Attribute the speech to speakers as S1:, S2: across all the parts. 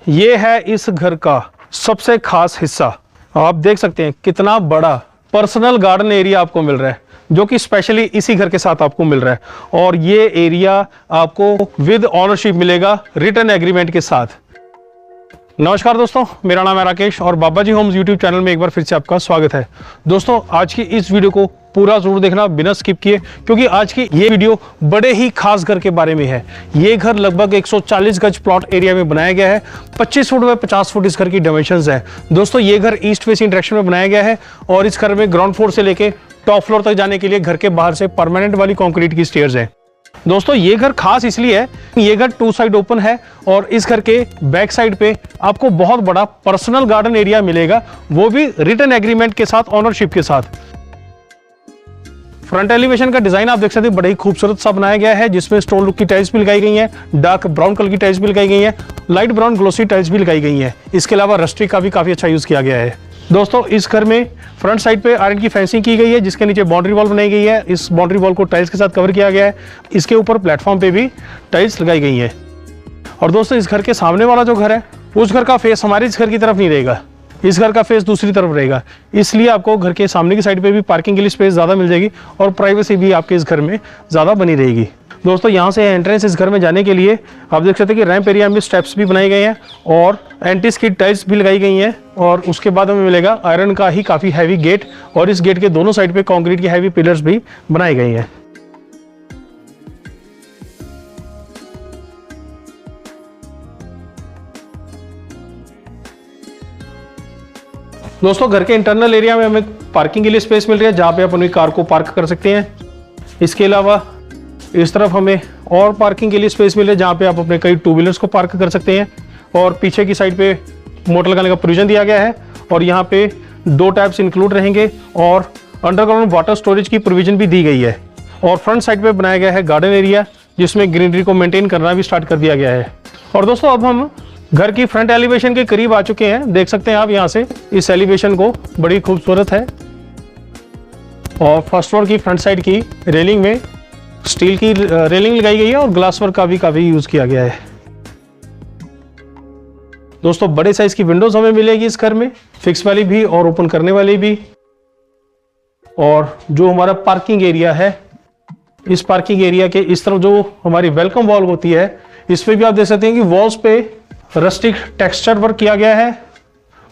S1: ये है इस घर का सबसे खास हिस्सा। आप देख सकते हैं कितना बड़ा पर्सनल गार्डन एरिया आपको मिल रहा है, जो कि स्पेशली इसी घर के साथ आपको मिल रहा है। और ये एरिया आपको विद ऑनरशिप मिलेगा रिटर्न एग्रीमेंट के साथ। नमस्कार दोस्तों, मेरा नाम है राकेश और बाबा जी होम्स यूट्यूब चैनल में एक बार फिर से आपका स्वागत है। दोस्तों, आज की इस वीडियो को पूरा जरूर देखना बिना स्किप किए, क्योंकि आज की ये वीडियो बड़े ही खास घर के बारे में है। ये घर लगभग 140 गज प्लॉट एरिया में बनाया गया है। 25 फुट बाय 50 फुट इस घर की डायमेंशंस है। दोस्तों, ये घर ईस्ट फेसिंग डायरेक्शन में बनाया गया है और इस घर में ग्राउंड फ्लोर से लेके टॉप फ्लोर तक जाने के लिए घर के बाहर से परमानेंट वाली कंक्रीट की स्टेयर्स है। दोस्तों, ये घर खास इसलिए है, ये घर 2 साइड ओपन है और इस घर के बैक साइड पे आपको बहुत बड़ा पर्सनल गार्डन एरिया मिलेगा, वो भी रिटर्न एग्रीमेंट के साथ, ऑनरशिप के साथ। फ्रंट एलिवेशन का डिजाइन आप देख सकते हैं, बड़ा ही खूबसूरत सा बनाया गया है, जिसमें स्टोन लुक की टाइल्स भी लगाई गई हैं, डार्क ब्राउन कलर की टाइल्स भी लगाई गई हैं, लाइट ब्राउन ग्लोसी टाइल्स भी लगाई गई हैं। इसके अलावा रस्टिक का भी काफी अच्छा यूज किया गया है। दोस्तों, इस घर में फ्रंट साइड पे आयरन की फेंसिंग की गई है, जिसके नीचे बाउंड्री वॉल बनाई गई है। इस बाउंड्री वॉल को टाइल्स के साथ कवर किया गया है। इसके ऊपर प्लेटफॉर्म पे भी टाइल्स लगाई गई है। और दोस्तों, इस घर के सामने वाला जो घर है, उस घर का फेस हमारे इस घर की तरफ नहीं रहेगा, इस घर का फेस दूसरी तरफ रहेगा। इसलिए आपको घर के सामने की साइड पे भी पार्किंग के लिए स्पेस ज्यादा मिल जाएगी और प्राइवेसी भी आपके इस घर में ज्यादा बनी रहेगी। दोस्तों, यहाँ से एंट्रेंस इस घर में जाने के लिए आप देख सकते हैं कि रैंप एरिया में स्टेप्स भी बनाए गए हैं और एंटी स्किड टाइल्स भी लगाई गई हैं। और उसके बाद हमें मिलेगा आयरन का ही काफी हैवी गेट, और इस गेट के दोनों साइड पे कंक्रीट के हैवी पिलर्स भी बनाए गए हैं। दोस्तों, घर के इंटरनल एरिया में हमें पार्किंग के लिए स्पेस मिल रही है, जहां पे आप अपनी कार को पार्क कर सकते हैं। इसके अलावा इस तरफ हमें और पार्किंग के लिए स्पेस मिल रहा है, जहां पे आप अपने कई 2 व्हीलर्स को पार्क कर सकते हैं। और पीछे की साइड पे मोटर लगाने का प्रोविजन दिया गया है और यहाँ पे 2 टैप्स इंक्लूड रहेंगे और अंडरग्राउंड वाटर स्टोरेज की प्रोविजन भी दी गई है। और फ्रंट साइड पे बनाया गया है गार्डन एरिया, जिसमें ग्रीनरी को मेंटेन करना भी स्टार्ट कर दिया गया है। और दोस्तों, अब हम घर की फ्रंट एलिवेशन के करीब आ चुके हैं। देख सकते हैं आप यहाँ से इस एलिवेशन को, बड़ी खूबसूरत है। और फर्स्ट फ्लोर की फ्रंट साइड की रेलिंग में स्टील की रेलिंग लगाई गई है और ग्लास वर्क का भी काफी यूज किया गया है। दोस्तों, बड़े साइज की विंडोज हमें मिलेगी इस घर में, फिक्स वाली भी और ओपन करने वाली भी। और जो हमारा पार्किंग एरिया है, इस पार्किंग एरिया के इस तरफ जो हमारी वेलकम वॉल होती है, इस पे भी आप देख सकते हैं कि वॉल्स पे रस्टिक टेक्सचर वर्क किया गया है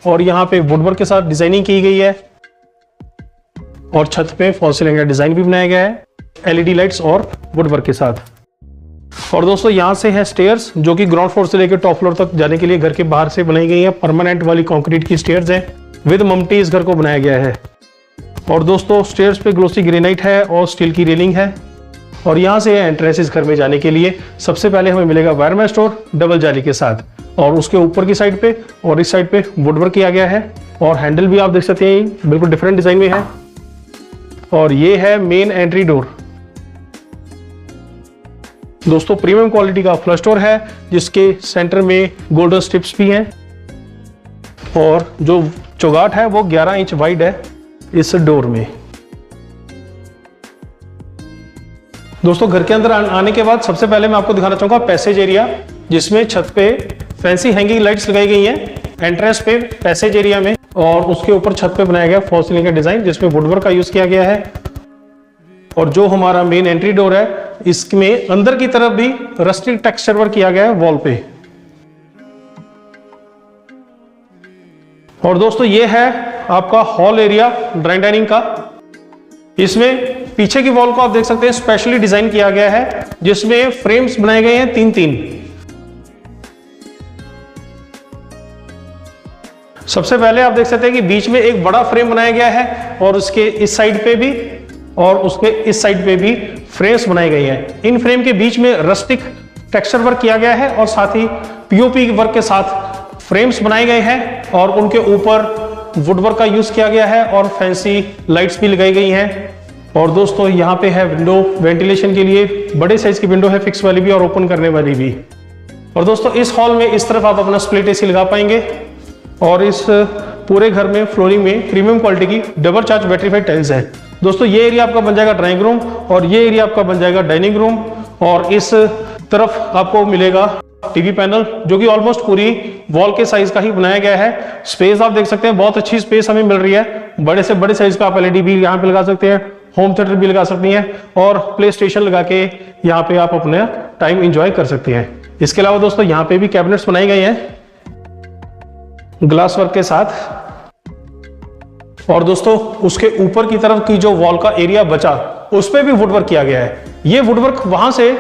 S1: और यहाँ पे वुडवर्क के साथ डिजाइनिंग की गई है। और छत पे फॉल सीलिंग का डिजाइन भी बनाया गया है एलईडी लाइट्स और वुडवर्क के साथ। और दोस्तों, यहाँ से है स्टेयर्स, जो कि ग्राउंड फ्लोर से लेकर टॉप फ्लोर तक जाने के लिए घर के बाहर से बनाई गई है। परमानेंट वाली कंक्रीट की स्टेयर्स हैं, विद ममटी इस घर को बनाया गया है। और दोस्तों, स्टेयर्स पे ग्लोसी ग्रेनाइट है और स्टील की रेलिंग है। और यहाँ से एंट्रेंस इस घर में जाने के लिए सबसे पहले हमें मिलेगा वायरमैन स्टोर डबल जाली के साथ, और उसके ऊपर की साइड पे और इस साइड पे वुडवर्क किया गया है। और हैंडल भी आप देख सकते हैं बिल्कुल डिफरेंट डिजाइन में है। और ये है मेन एंट्री डोर। दोस्तों, प्रीमियम क्वालिटी का फ्लश डोर है, जिसके सेंटर में गोल्डन स्ट्रिप्स भी हैं। और जो चौगाट है वो 11 इंच वाइड है इस डोर में। दोस्तों, घर के अंदर आने के बाद सबसे पहले मैं आपको दिखाना चाहूंगा पैसेज एरिया, जिसमें छत पे फैंसी हैंगिंग लाइट्स लगाई गई हैं एंट्रेंस पे पैसेज एरिया में। और उसके ऊपर छत पे बनाया गया फॉल सीलिंग का डिजाइन, जिसमें वुडवर्क का यूज किया गया है। और जो हमारा मेन एंट्री डोर है, इसमें अंदर की तरफ भी रस्टिक टेक्सचर वर्क किया गया है वॉल पे। और दोस्तों, ये है आपका हॉल एरिया ड्राइंग डाइनिंग का। इसमें पीछे की वॉल को आप देख सकते हैं स्पेशली डिजाइन किया गया है, जिसमें फ्रेम्स बनाए गए हैं 3-3। सबसे पहले आप देख सकते हैं कि बीच में एक बड़ा फ्रेम बनाया गया है और उसके इस साइड पे भी और उसके इस साइड पे भी फ्रेम्स बनाए गए हैं। इन फ्रेम के बीच में रस्टिक टेक्सचर वर्क किया गया है और साथ ही पीओपी वर्क के साथ फ्रेम्स बनाए गए हैं और उनके ऊपर वुडवर्क का यूज किया गया है और फैंसी लाइट्स भी लगाई गई हैं। और दोस्तों, यहाँ पे है विंडो वेंटिलेशन के लिए, बड़े साइज की विंडो है, फिक्स वाली भी और ओपन करने वाली भी। और दोस्तों, इस हॉल में इस तरफ आप अपना स्प्लिट एसी लगा पाएंगे। और इस पूरे घर में फ्लोरिंग में प्रीमियम क्वालिटी की डबल चार्ज बैटरीफाइड टाइल्स है। दोस्तों, ये एरिया आपका बन जाएगा ड्राइंग रूम और ये एरिया आपका बन जाएगा डाइनिंग रूम। और इस तरफ आपको मिलेगा टीवी पैनल जो कि ऑलमोस्ट पूरी वॉल के साइज का ही बनाया गया है। स्पेस आप देख सकते हैं, बहुत अच्छी स्पेस हमें मिल रही है। बड़े से बड़े साइज का आप एलईडी भी यहाँ पे लगा सकते हैं, होम थिएटर भी लगा सकती हैं और प्ले स्टेशन लगा के यहाँ पे आप अपना टाइम एंजॉय कर सकते हैं। इसके अलावा दोस्तों यहाँ पे भी कैबिनेट्स बनाए गए हैं ग्लास वर्क के साथ। और दोस्तों उसके ऊपर की तरफ की जो वॉल का एरिया बचा उस पे भी वुडवर्क किया गया है। ये वुडवर्क वहां से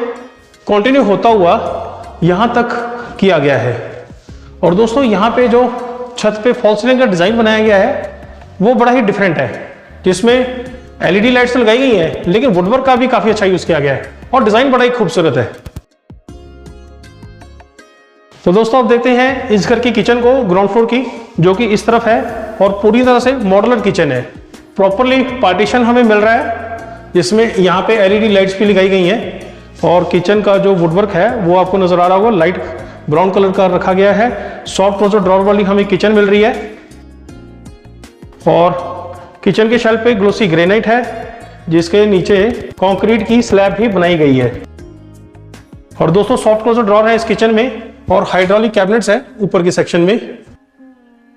S1: कंटिन्यू होता हुआ यहां तक किया गया है। और दोस्तों यहाँ पे जो छत पे फॉल्स सीलिंग का डिजाइन बनाया गया है वो बड़ा ही डिफरेंट है, जिसमें एलईडी लाइट्स लगाई गई है लेकिन वुडवर्क का भी काफी अच्छा यूज किया गया है और डिजाइन बड़ा ही खूबसूरत है। तो दोस्तों आप देखते हैं इस घर की किचन को, ग्राउंड फ्लोर की, जो कि इस तरफ है और पूरी तरह से मॉड्यूलर किचन है। प्रॉपरली पार्टीशन हमें मिल रहा है जिसमें यहाँ पे एलईडी लाइट्स भी लगाई गई हैं और किचन का जो वुडवर्क है वो आपको नजर आ रहा होगा, लाइट ब्राउन कलर का रखा गया है। सॉफ्ट क्लोजर ड्रॉअर वाली हमें किचन मिल रही है और किचन के शेल्फ पे ग्लोसी ग्रेनाइट है जिसके नीचे कंक्रीट की स्लैब भी बनाई गई है। और दोस्तों सॉफ्ट क्लोजर ड्रॉअर है इस किचन में और हाइड्रोलिक कैबिनेट्स है ऊपर के सेक्शन में।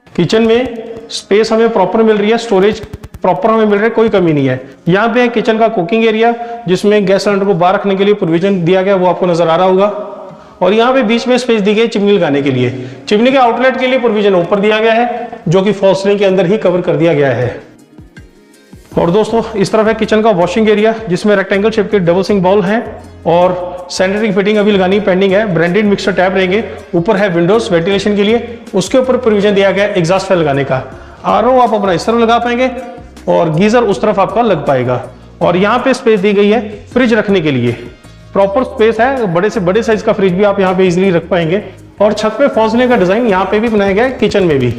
S1: किचन में स्पेस हमें प्रॉपर मिल रही है, स्टोरेज प्रॉपर हमें मिल रहा है, कोई कमी नहीं है। यहाँ पे है किचन का कुकिंग एरिया जिसमें गैस सिलेंडर को बाहर रखने के लिए प्रोविजन दिया गया, वो आपको नजर आ रहा होगा। और यहाँ पे बीच में स्पेस दी गई चिमनी लगाने के लिए। चिमनी के आउटलेट के लिए प्रोविजन ऊपर दिया गया है जो कि फॉल्स सीलिंग के अंदर ही कवर कर दिया गया है। और दोस्तों इस तरफ है किचन का वॉशिंग एरिया जिसमें रेक्टेंगल शेप के डबल सिंक बाउल हैं और सैनिटरी फिटिंग अभी लगानी पेंडिंग है। ब्रांडेड मिक्सर टैप रहेंगे। ऊपर है विंडोज वेंटिलेशन के लिए, उसके ऊपर प्रोविजन दिया गया एग्जॉस्ट फैन लगाने का। आरओ आप अपना इस तरफ लगा पाएंगे और गीजर उस तरफ आपका लग पाएगा। और यहाँ पे स्पेस दी गई है फ्रिज रखने के लिए, प्रॉपर स्पेस है, बड़े से बड़े साइज का फ्रिज भी आप यहाँ पे इजिली रख पाएंगे। और छत पे फॉल्स सीलिंग का डिजाइन यहाँ पे भी बनाया गया है, किचन में भी।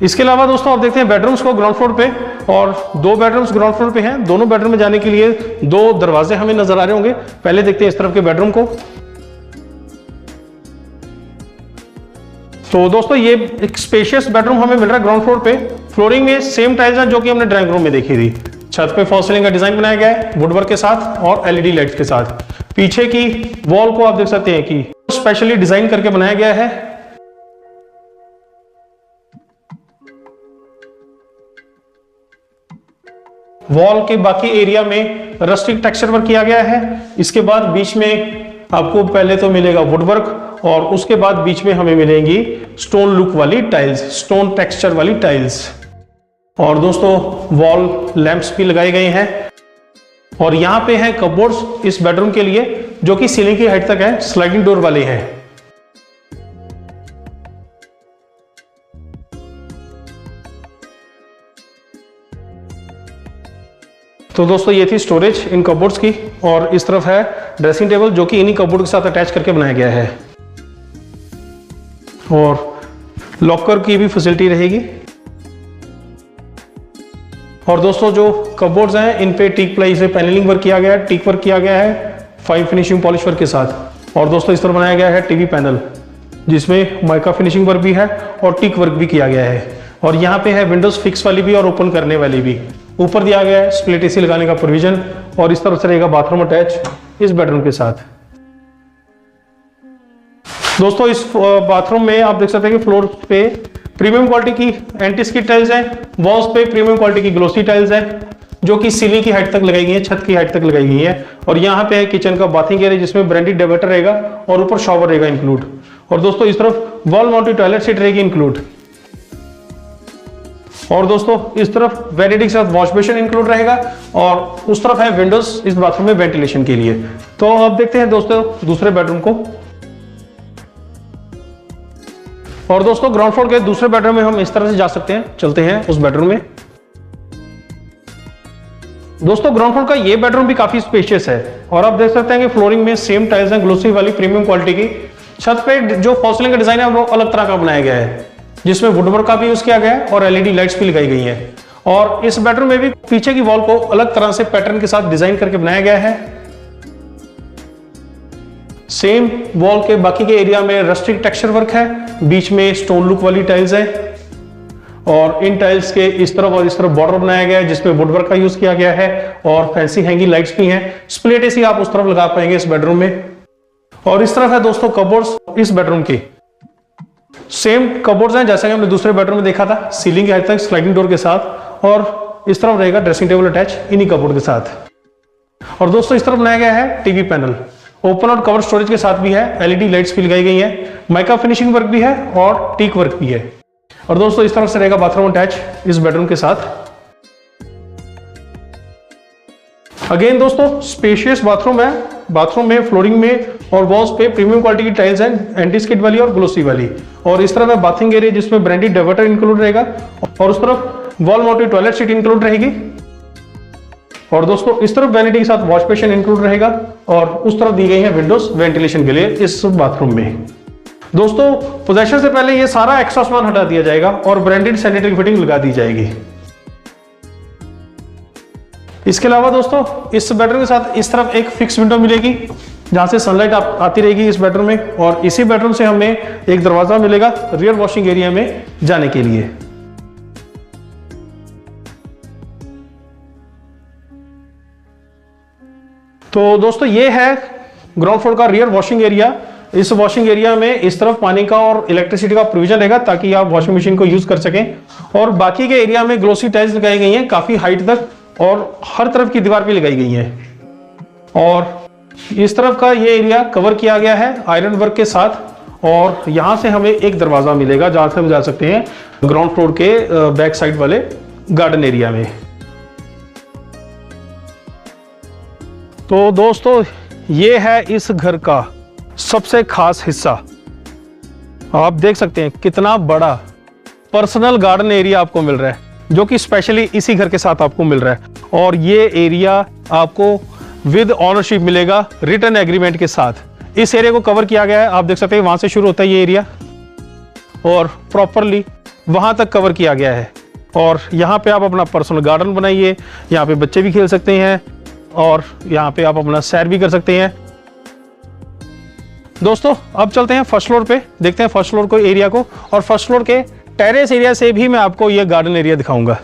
S1: इसके अलावा दोस्तों आप देखते हैं बेडरूम्स को ग्राउंड फ्लोर पे, और दो बेडरूम्स ग्राउंड फ्लोर पे हैं। दोनों बेडरूम में जाने के लिए दो दरवाजे हमें नजर आ रहे होंगे। पहले देखते हैं इस तरफ के बेडरूम को। तो दोस्तों ये एक स्पेशियस बेडरूम हमें मिल रहा है ग्राउंड फ्लोर पे। फ्लोरिंग में सेम टाइल्स है जो कि हमने ड्राइंग रूम में देखी थी। छत पे फॉल्स सीलिंग का डिजाइन बनाया गया है वुडवर्क के साथ और एलईडी लाइट्स के साथ। पीछे की वॉल को आप देख सकते हैं कि स्पेशली डिजाइन करके बनाया गया है। वॉल के बाकी एरिया में रस्टिक टेक्सचर वर्क किया गया है। इसके बाद बीच में आपको पहले तो मिलेगा वुडवर्क और उसके बाद बीच में हमें मिलेंगी स्टोन लुक वाली टाइल्स, स्टोन टेक्सचर वाली टाइल्स। और दोस्तों वॉल लैंप्स भी लगाए गए हैं। और यहां पे है कपबोर्ड्स इस बेडरूम के लिए जो कि सीलिंग की हाइट तक है, स्लाइडिंग डोर वाले हैं। तो दोस्तों ये थी स्टोरेज इन कपबोर्ड्स की। और इस तरफ है ड्रेसिंग टेबल जो कि इन्हीं कपबोर्ड के साथ अटैच करके बनाया गया है। और लॉकर की भी फैसिलिटी रहेगी। और दोस्तों जो कपबोर्ड्स हैं इन पे टीक प्लाई से पैनलिंग वर्क किया गया है, टीक वर्क किया गया है फाइन फिनिशिंग पॉलिश वर्क के साथ। और दोस्तों इस तरह बनाया गया है टीवी पैनल जिसमें माइका फिनिशिंग वर्क भी है और टीक वर्क भी किया गया है। और यहाँ पे है विंडोज फिक्स वाली भी और ओपन करने वाली भी। ऊपर दिया गया है स्प्लिट एसी लगाने का प्रोविजन। और इस तरफ से रहेगा बाथरूम अटैच इस बेडरूम के साथ। दोस्तों इस बाथरूम में आप देख सकते हैं कि फ्लोर पे प्रीमियम क्वालिटी की एंटी स्किड टाइल्स है, वॉल्स पे प्रीमियम क्वालिटी की ग्लोसी टाइल्स है जो कि सीलिंग की हाइट तक लगाई गई है, छत की हाइट तक लगाई गई है। और यहाँ पे है किचन का बाथिंग एरिया जिसमें ब्रांडेड डेवेटर रहेगा और ऊपर शॉवर रहेगा इंक्लूड। और दोस्तों इस तरफ वॉल माउंटेड टॉयलेट सीट रहेगी इंक्लूड। और दोस्तों इस तरफ वैनिटी के साथ वॉश बेसिन इंक्लूड रहेगा और उस तरफ है विंडोज इस बाथरूम में वेंटिलेशन के लिए। तो अब देखते हैं दोस्तों दूसरे बेडरूम को। और दोस्तों ग्राउंड फ्लोर के दूसरे बेडरूम में हम इस तरह से जा सकते हैं, चलते हैं उस बेडरूम में। दोस्तों ग्राउंड फ्लोर का ये बेडरूम भी काफी स्पेशियस है और आप देख सकते हैं कि फ्लोरिंग में सेम टाइल्स हैं ग्लोसी वाली प्रीमियम क्वालिटी की। छत पे जो फॉल्स सीलिंग का डिजाइन है वो अलग तरह का बनाया गया है जिसमें वुडवर्क का भी यूज किया गया है और एलईडी लाइट्स भी लगाई गई हैं। और इस बेडरूम में भी पीछे की वॉल को अलग तरह से पैटर्न के साथ डिजाइन करके बनाया गया है। सेम वॉल के बाकी के एरिया में रस्टिक टेक्सचर वर्क है, बीच में स्टोन लुक वाली टाइल्स है और इन टाइल्स के इस तरफ और इस तरफ बॉर्डर बनाया गया है जिसमें वुडवर्क का यूज किया गया है और फैंसी हैंगिंग लाइट्स भी हैं। स्प्लिट एसी आप उस तरफ लगा पाएंगे इस बेडरूम में। और इस तरफ है दोस्तों कबोर्ड्स इस बेडरूम के। सेम कबोर्ड्स हैं जैसा कि हमने दूसरे बेडरूम में देखा था, सीलिंग के हाइट तक स्लाइडिंग डोर के साथ, और इस तरफ रहेगा ड्रेसिंग टेबल अटैच इन्हीं कबोर्ड के साथ। और दोस्तों इस तरफ बनाया गया है टीवी पैनल, ओपन और कवर स्टोरेज के साथ भी है, एलईडी लाइट्स भी लगाई गई है, माइका फिनिशिंग वर्क भी है और टीक वर्क भी है। और दोस्तों इस तरफ से रहेगा बाथरूम अटैच इस बेडरूम के साथ। अगेन दोस्तों स्पेशियस बाथरूम है, बाथरूम में फ्लोरिंग में और वॉल्स पे प्रीमियम क्वालिटी की टाइल्स हैं, एंटी स्किड वाली और ग्लोसी वाली। और इस तरफ है बाथिंग एरिया जिसमें ब्रांडेड डाइवर्टर इंक्लूड रहेगा, और उस तरफ wall mounted toilet seat include रहेगी। और दोस्तों इस तरफ वैनिटी के साथ वॉश बेसिन इंक्लूड रहेगा, और उस तरफ दी गई है विंडोज वेंटिलेशन के लिए इस बाथरूम में। दोस्तों पोजेशन से पहले ये सारा एक्स्ट्रा सामान हटा दिया जाएगा और ब्रांडेड सैनिटरी फिटिंग लगा दी जाएगी। इसके अलावा दोस्तों इस बेडरूम के साथ इस तरफ एक फिक्स विंडो मिलेगी जहां से सनलाइट आती रहेगी इस बेडरूम में, और इसी बेडरूम से हमें एक दरवाजा मिलेगा रियर वॉशिंग एरिया में जाने के लिए। तो दोस्तों ये है ग्राउंड फ्लोर का रियर वॉशिंग एरिया। इस वॉशिंग एरिया में इस तरफ पानी का और इलेक्ट्रिसिटी का प्रोविजन रहेगा ताकि आप वॉशिंग मशीन को यूज कर सकें। और बाकी के एरिया में ग्लोसी टाइल्स लगाई गई हैं काफी हाइट तक, और हर तरफ की दीवार पे लगाई गई है। और इस तरफ का ये एरिया कवर किया गया है आयरन वर्क के साथ, और यहां से हमें एक दरवाजा मिलेगा जहां से हम जा सकते हैं ग्राउंड फ्लोर के बैक साइड वाले गार्डन एरिया में। तो दोस्तों ये है इस घर का सबसे खास हिस्सा। आप देख सकते हैं कितना बड़ा पर्सनल गार्डन एरिया आपको मिल रहा है, जो कि स्पेशली इसी घर के साथ आपको मिल रहा है। और ये एरिया आपको विद ऑनरशिप मिलेगा रिटर्न एग्रीमेंट के साथ। इस एरिया को कवर किया गया है, आप देख सकते हैं वहां से शुरू होता है ये एरिया और प्रॉपरली वहां तक कवर किया गया है। और यहाँ पे आप अपना पर्सनल गार्डन बनाइए, यहाँ पे बच्चे भी खेल सकते हैं और यहाँ पे आप अपना सैर भी कर सकते हैं। दोस्तों अब चलते हैं फर्स्ट फ्लोर पे, देखते हैं फर्स्ट फ्लोर को एरिया को, और फर्स्ट फ्लोर के टेरेस एरिया से भी मैं आपको ये गार्डन एरिया दिखाऊंगा।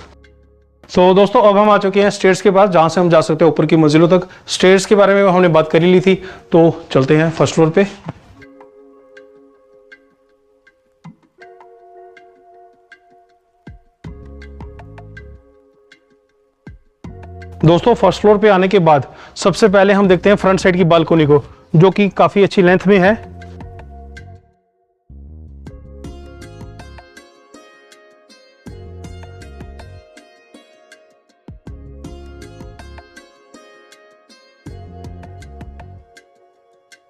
S1: तो दोस्तों अब हम आ चुके हैं स्टेयर्स के पास जहां से हम जा सकते हैं ऊपर की मंजिलों तक। स्टेयर्स के बारे में हमने बात कर ही ली थी, तो चलते हैं फर्स्ट फ्लोर पे। दोस्तों फर्स्ट फ्लोर पे आने के बाद सबसे पहले हम देखते हैं फ्रंट साइड की बालकनी को, जो कि काफी अच्छी लेंथ में है।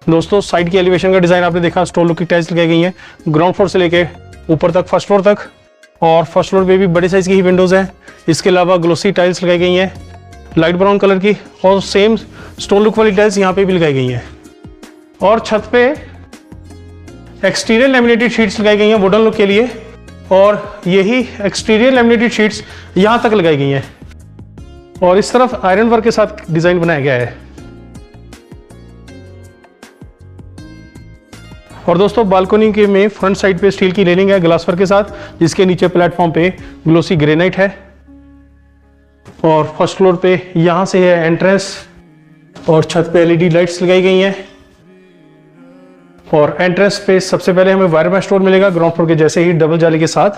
S1: दोस्तों साइड की एलिवेशन का डिजाइन आपने देखा, स्टोन लुक की टाइल्स लगाई गई हैं ग्राउंड फ्लोर से लेके ऊपर तक, फर्स्ट फ्लोर तक। और फर्स्ट फ्लोर पे भी बड़े साइज की ही विंडोज हैं। इसके अलावा ग्लोसी टाइल्स लगाई गई हैं लाइट ब्राउन कलर की, और सेम स्टोन लुक वाली टाइल्स यहाँ पे भी लगाई गई हैं। और छत पे एक्सटीरियर लैमिनेटेड शीट्स लगाई गई हैं वुडन लुक के लिए, और यही एक्सटीरियर लैमिनेटेड शीट्स यहाँ तक लगाई गई हैं। और इस तरफ आयरन वर्क के साथ डिजाइन बनाया गया है। और दोस्तों बालकनी के में फ्रंट साइड पे स्टील की रेलिंग है ग्लास वर्क के साथ, जिसके नीचे प्लेटफॉर्म पे ग्लोसी ग्रेनाइट है। और फर्स्ट फ्लोर पे यहां से है एंट्रेंस, और छत पे एलईडी लाइट्स लगाई गई हैं। और एंट्रेंस पे सबसे पहले हमें वायर मैश डोर मिलेगा ग्राउंड फ्लोर के जैसे ही डबल जाली के साथ,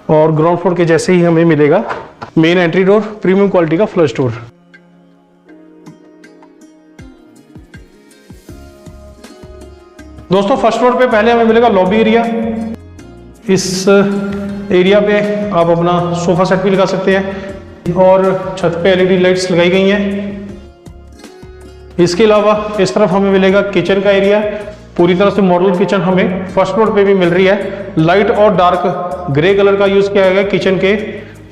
S1: और ग्राउंड फ्लोर के जैसे ही हमें मिलेगा main entry door premium quality का फ्लश डोर। दोस्तों फर्स्ट फ्लोर पे पहले हमें मिलेगा लॉबी एरिया। इस एरिया पे आप अपना सोफा सेट भी लगा सकते हैं, और छत पे एलईडी लाइट्स लगाई गई हैं। इसके अलावा इस तरफ हमें मिलेगा किचन का एरिया। पूरी तरह से मॉडल किचन हमें फर्स्ट फ्लोर पे भी मिल रही है। लाइट और डार्क ग्रे कलर का यूज किया गया किचन के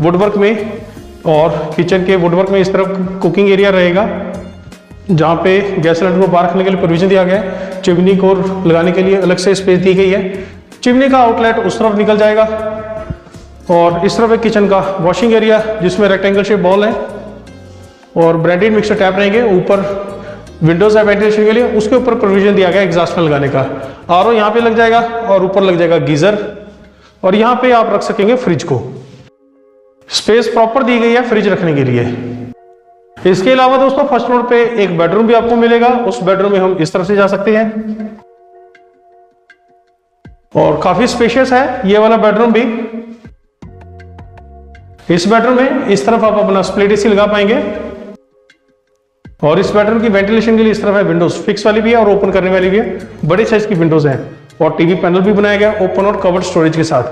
S1: वुडवर्क में, और किचन के वुडवर्क में इस तरफ कुकिंग एरिया रहेगा जहाँ पे गैस सिलेंडर को बाहर रखने के लिए प्रोविजन दिया गया है। चिमनी को लगाने के लिए अलग से स्पेस दी गई है। चिमनी का आउटलेट उस तरफ निकल जाएगा। और इस तरफ एक किचन का वॉशिंग एरिया जिसमें रेक्टेंगल शेप बॉल है, और ब्रांडेड मिक्सर टैप रहेंगे। ऊपर विंडोज है वेंटिलेशन के लिए, उसके ऊपर प्रोविजन दिया गया एग्जॉस्ट फैन लगाने का। आरओ यहाँ पे लग जाएगा, और ऊपर लग जाएगा गीजर, और यहाँ पे आप रख सकेंगे फ्रिज को। स्पेस प्रॉपर दी गई है फ्रिज रखने के लिए। इसके अलावा दोस्तों फर्स्ट फ्लोर पे एक बेडरूम भी आपको मिलेगा। उस बेडरूम में हम इस तरफ से जा सकते हैं और काफी स्पेशियस है ये वाला बेडरूम भी। इस बेडरूम में इस तरफ आप अपना स्प्लिट एसी लगा पाएंगे और इस बेडरूम की वेंटिलेशन के लिए इस तरफ है विंडोज, फिक्स वाली भी है और ओपन करने वाली भी है। बड़े साइज की विंडोज हैं और टीवी पैनल भी बनाया गया ओपन और कवर्ड स्टोरेज के साथ।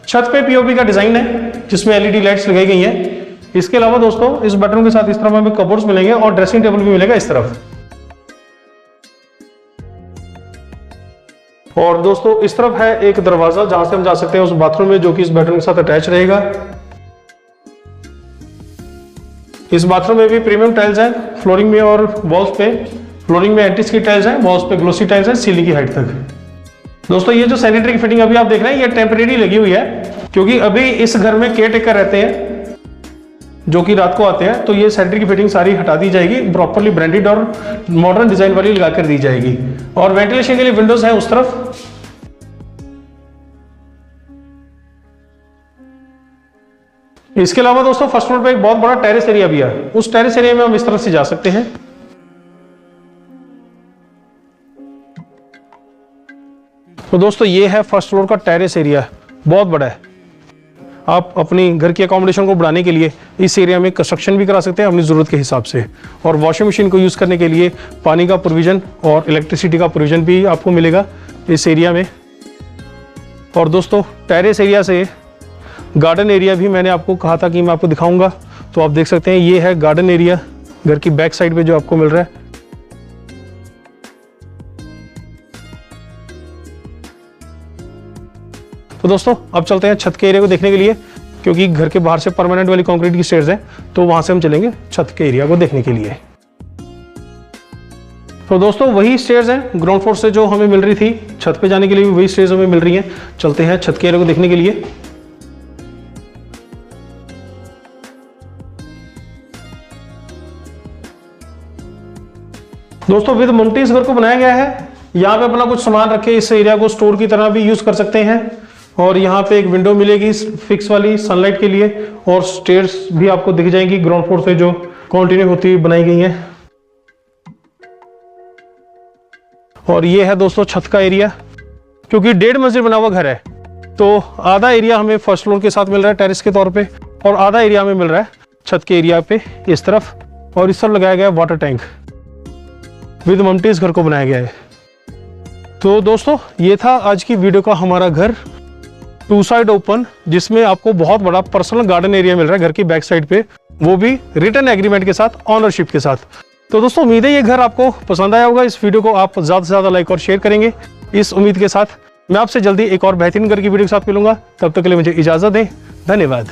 S1: छत पे पीओपी का डिजाइन है जिसमें एलईडी लाइट्स लगाई गई हैं। इसके अलावा दोस्तों इस बेडरूम के साथ इस तरफ हमें कबोर्ड्स मिलेंगे और ड्रेसिंग टेबल भी मिलेगा इस तरफ। और दोस्तों इस तरफ है एक दरवाजा जहां से हम जा सकते हैं उस बाथरूम में जो कि इस बेडरूम के साथ अटैच रहेगा। इस बाथरूम में भी प्रीमियम टाइल्स हैं फ्लोरिंग में और वॉल्स पे। फ्लोरिंग में एंटीस की टाइल्स हैं, वॉल्स पे ग्लोसी टाइल्स हैं सीलिंग की हाइट तक। दोस्तों ये जो सैनिटरी की फिटिंग अभी आप देख रहे हैं ये टेम्परेरी लगी हुई है क्योंकि अभी इस घर में केयर टेकर रहते हैं जो कि रात को आते हैं, तो ये सैनिटरी की फिटिंग सारी हटा दी जाएगी, प्रॉपर्ली ब्रांडेड और मॉडर्न डिजाइन वाली लगा कर दी जाएगी। और वेंटिलेशन के लिए विंडोज है उस तरफ। इसके अलावा दोस्तों फर्स्ट फ्लोर पे एक बहुत बड़ा टेरेस एरिया भी है। उस टेरेस एरिया में हम इस तरफ से जा सकते हैं। तो दोस्तों ये है फर्स्ट फ्लोर का टेरेस एरिया, बहुत बड़ा है। आप अपनी घर की अकोमोडेशन को बढ़ाने के लिए इस एरिया में कंस्ट्रक्शन भी करा सकते हैं अपनी ज़रूरत के हिसाब से। और वॉशिंग मशीन को यूज़ करने के लिए पानी का प्रोविज़न और इलेक्ट्रिसिटी का प्रोविज़न भी आपको मिलेगा इस एरिया में। और दोस्तों टेरेस एरिया से गार्डन एरिया भी मैंने आपको कहा था कि मैं आपको दिखाऊंगा, तो आप देख सकते हैं ये है गार्डन एरिया घर की बैक साइड पे जो आपको मिल रहा है। तो दोस्तों अब चलते हैं छत के एरिया को देखने के लिए, क्योंकि घर के बाहर से परमानेंट वाली कंक्रीट की स्टेयर्स हैं, तो वहां से हम चलेंगे छत के एरिया को देखने के लिए। तो दोस्तों वही स्टेयर्स हैं ग्राउंड फ्लोर से जो हमें मिल रही थी, छत पे जाने के लिए भी वही स्टेयर्स हमें मिल रही हैं। चलते हैं छत के एरिया को देखने के लिए। दोस्तों विद मल्टी इस घर को बनाया गया है। यहाँ पे अपना कुछ सामान रखे इस एरिया को स्टोर की तरह भी यूज कर सकते हैं। और यहाँ पे एक विंडो मिलेगी फिक्स वाली सनलाइट के लिए, और स्टेयर्स भी आपको दिख जाएंगी ग्राउंड फ्लोर से जो कंटिन्यू होती हुई बनाई गई हैं। और ये है दोस्तों छत का एरिया। क्योंकि 1.5 मंजिल बना हुआ घर है तो आधा एरिया हमें फर्स्ट फ्लोर के साथ मिल रहा है टेरेस के तौर पे, और आधा एरिया हमें मिल रहा है छत के एरिया पे इस तरफ। और इस तरफ लगाया गया है वाटर टैंक, विद मम्टी घर को बनाया गया है। तो दोस्तों ये था आज की वीडियो का हमारा घर 2 साइड ओपन, जिसमें आपको बहुत बड़ा पर्सनल गार्डन एरिया मिल रहा है घर की बैक साइड पे, वो भी रिटर्न एग्रीमेंट के साथ, ऑनरशिप के साथ। तो दोस्तों उम्मीद है ये घर आपको पसंद आया होगा। इस वीडियो को आप ज्यादा से ज्यादा लाइक और शेयर करेंगे, इस उम्मीद के साथ मैं आपसे जल्दी एक और बेहतरीन घर की वीडियो के साथ मिलूंगा। तब तक के लिए मुझे इजाजत दें, धन्यवाद।